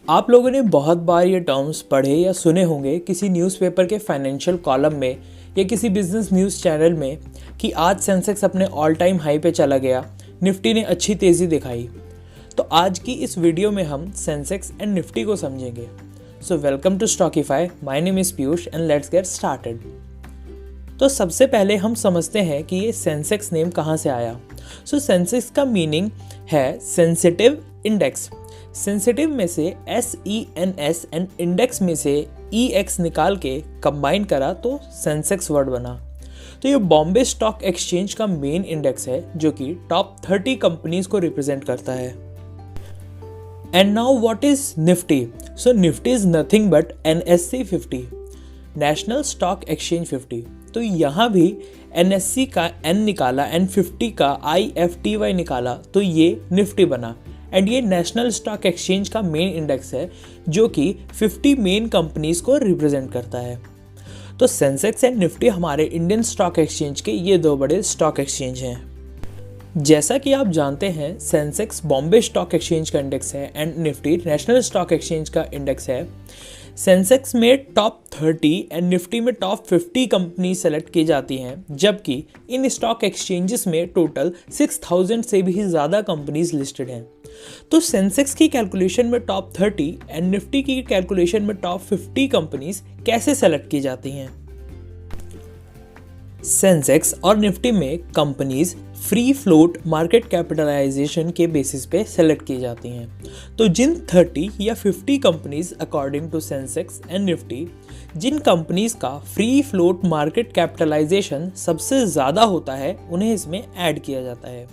आप लोगों ने बहुत बार ये टर्म्स पढ़े या सुने होंगे किसी न्यूज़पेपर के फाइनेंशियल कॉलम में या किसी बिजनेस न्यूज़ चैनल में कि आज सेंसेक्स अपने ऑल टाइम हाई पे चला गया, निफ्टी ने अच्छी तेज़ी दिखाई। तो आज की इस वीडियो में हम सेंसेक्स एंड निफ्टी को समझेंगे। So welcome to Stockify, my name is Piyush and let's get started. तो सबसे पहले हम समझते हैं कि ये सेंसेक्स नेम कहाँ से आया। सो सेंसेक्स का मीनिंग है सेंसिटिव इंडेक्स। सेंसिटिव में से SENS एंड इंडेक्स में से EX निकाल के कंबाइन करा तो सेंसेक्स वर्ड बना। तो ये बॉम्बे स्टॉक एक्सचेंज का मेन इंडेक्स है जो कि टॉप 30 कंपनीज को रिप्रेजेंट करता है। And now what is Nifty? So Nifty is nothing but NSE 50, national stock exchange 50। तो यहाँ भी NSE का N निकाला एंड 50 का IFTY निकाला तो ये निफ्टी बना। एंड ये नेशनल स्टॉक एक्सचेंज का मेन इंडेक्स है जो कि 50 मेन कंपनीज को रिप्रेजेंट करता है। तो सेंसेक्स एंड निफ्टी हमारे इंडियन स्टॉक एक्सचेंज के ये दो बड़े स्टॉक एक्सचेंज हैं। जैसा कि आप जानते हैं, सेंसेक्स बॉम्बे स्टॉक एक्सचेंज का इंडेक्स है and Nifty national stock exchange का इंडेक्स है। सेंसेक्स में टॉप 30 एंड निफ्टी में टॉप 50 कंपनी सेलेक्ट की जाती हैं, जबकि इन स्टॉक एक्सचेंजेस में टोटल 6000 से भी ज़्यादा कंपनीज लिस्टेड हैं। तो सेंसेक्स की कैलकुलेशन में टॉप 30 एंड निफ्टी की कैलकुलेशन में टॉप 50 कंपनीज कैसे सेलेक्ट की जाती हैं? सेंसेक्स और निफ्टी में companies free float market capitalization के बेसिस पे सेलेक्ट की जाती हैं। तो जिन 30 या 50 companies according to Sensex and Nifty, जिन कंपनीज का फ्री फ्लोट मार्केट कैपिटलाइजेशन सबसे ज़्यादा होता है, उन्हें इसमें ऐड किया जाता है।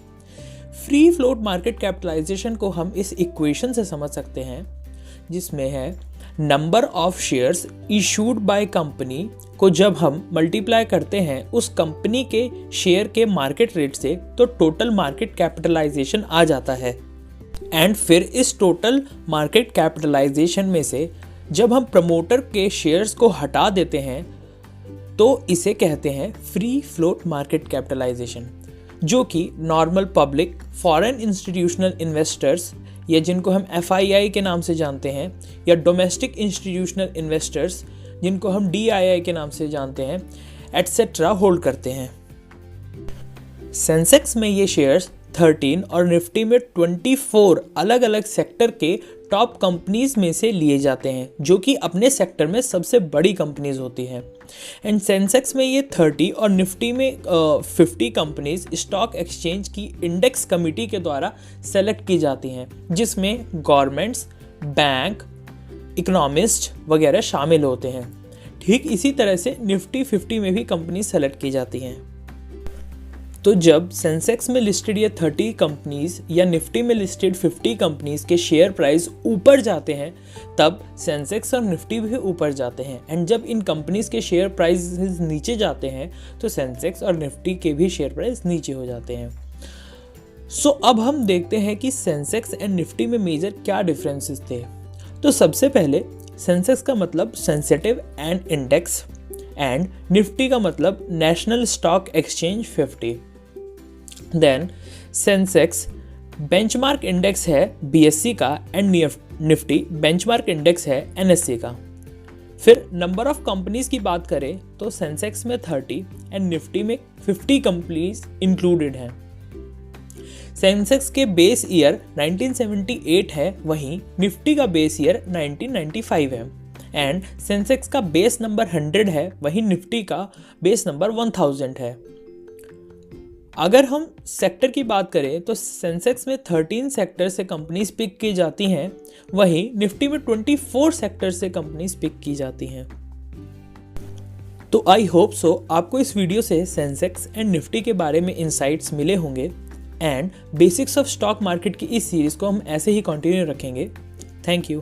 फ्री फ्लोट मार्केट कैपिटलाइजेशन को हम इस इक्वेशन से समझ सकते हैं, जिसमें है number of shares issued by company को जब हम मल्टीप्लाई करते हैं उस कंपनी के शेयर के मार्केट रेट से, तो टोटल मार्केट कैपिटलाइजेशन आ जाता है। एंड फिर इस टोटल मार्केट कैपिटलाइजेशन में से जब हम प्रमोटर के शेयर्स को हटा देते हैं तो इसे कहते हैं फ्री फ्लोट मार्केट कैपिटलाइजेशन, जो कि normal public, foreign institutional investors या जिनको हम FII के नाम से जानते हैं, या डोमेस्टिक इंस्टीट्यूशनल इन्वेस्टर्स जिनको हम DII के नाम से जानते हैं, एटसेट्रा होल्ड करते हैं। सेंसेक्स में ये शेयर्स 13 और निफ्टी में 24 अलग अलग सेक्टर के टॉप कंपनीज में से लिए जाते हैं, जो कि अपने सेक्टर में सबसे बड़ी कंपनीज होती हैं। एंड सेंसेक्स में ये 30 और निफ्टी में 50 कंपनीज स्टॉक एक्सचेंज की इंडेक्स कमेटी के द्वारा सेलेक्ट की जाती हैं, जिसमें गवर्नमेंट्स, बैंक, इकोनॉमिस्ट वगैरह शामिल होते हैं। ठीक इसी तरह से निफ्टी 50 में भी कंपनी सेलेक्ट की जाती हैं। तो जब सेंसेक्स में लिस्टेड ये 30 कंपनीज या निफ्टी में लिस्टेड 50 कंपनीज के शेयर प्राइस ऊपर जाते हैं, तब सेंसेक्स और निफ्टी भी ऊपर जाते हैं। एंड जब इन कंपनीज के शेयर प्राइस नीचे जाते हैं तो सेंसेक्स और निफ्टी के भी शेयर प्राइस नीचे हो जाते हैं। सो अब हम देखते हैं कि सेंसेक्स एंड निफ्टी में मेजर क्या डिफरेंसेस थे। तो सबसे पहले सेंसेक्स का मतलब sensitive and index, and Nifty का मतलब national stock exchange 50। Then Sensex benchmark index है BSE का एंड निफ्टी बेंचमार्क इंडेक्स है NSE का। फिर नंबर ऑफ कंपनीज की बात करें तो सेंसेक्स में 30 एंड निफ्टी में 50 कंपनीज इंक्लूडेड हैं। सेंसेक्स के बेस ईयर 1978 है, वहीं निफ्टी का बेस ईयर 1995 है। एंड सेंसेक्स का बेस नंबर 100 है, वहीं निफ्टी का बेस नंबर 1000 है। अगर हम सेक्टर की बात करें तो सेंसेक्स में 13 सेक्टर से कंपनीज पिक की जाती हैं, वहीं निफ्टी में 24 सेक्टर से कंपनीज पिक की जाती हैं। तो आई होप सो आपको इस वीडियो से सेंसेक्स एंड निफ्टी के बारे में इंसाइट्स मिले होंगे। And basics of stock market की इस सीरीज को हम ऐसे ही कंटिन्यू रखेंगे। Thank you.